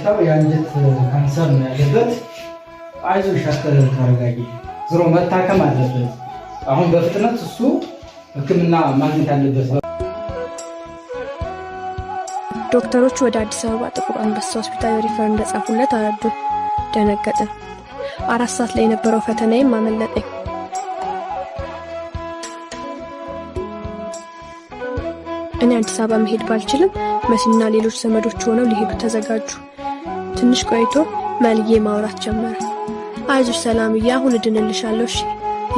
ታው ያንጀት ካንሰር ነው ያለበት። አይዞሽ ተረጋጊ። ዝሮ መታከም አለበት። አሁን በፍጥነት እሱ ሕክምና ማግኘት አለበት። ዶክተሮቹ ወደ አዲስ አበባ ጥቁር አንበሳ ሆስፒታል ሪፈር እንደጻፉለት አረዱ። ደነገጠ። 4 ሰዓት ላይ የነበረው ፈተናዬም አመለጠኝ። እኔ አዲስ አበባ መሄድ ባልችልም መሲና ሌሎች ዘመዶች ሆነው ሊሄዱ ተዘጋጁ። ትንሽ ቆይቶ መልዬ ማውራት ጀመረ። አይዞሽ ሰላምዬ አሁን እድንልሻለሁ እሺ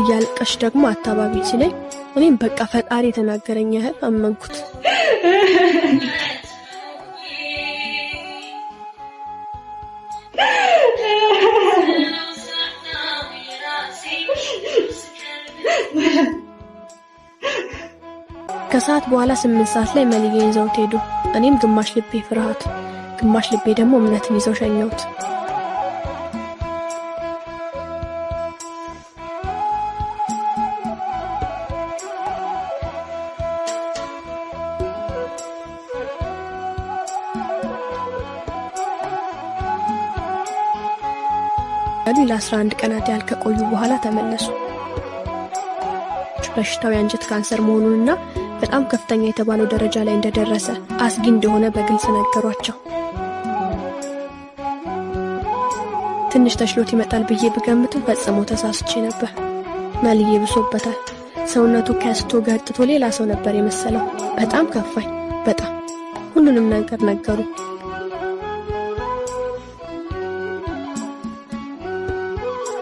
እያለቀሽ ደግሞ አታባቢ ሲለኝ እኔም በቃ ፈጣሪ የተናገረኝ ያህል አመንኩት። ከሰዓት በኋላ 8 ሰዓት ላይ መልዬን ይዘውት ሄዱ። እኔም ግማሽ ልቤ ፍርሃት ግማሽ ልቤ ደግሞ እምነትን ይዘው ሸኘሁት። ለ11 ቀናት ያህል ከቆዩ በኋላ ተመለሱ። በሽታው የአንጀት ካንሰር መሆኑንና በጣም ከፍተኛ የተባለው ደረጃ ላይ እንደደረሰ አስጊ እንደሆነ በግልጽ ነገሯቸው። ትንሽ ተሽሎት ይመጣል ብዬ ብገምትም ፈጽሞ ተሳስቼ ነበር። መልዬ ብሶበታል። ሰውነቱ ከስቶ ገርጥቶ ሌላ ሰው ነበር የመሰለው። በጣም ከፋኝ። በጣም ሁሉንም ነገር ነገሩ።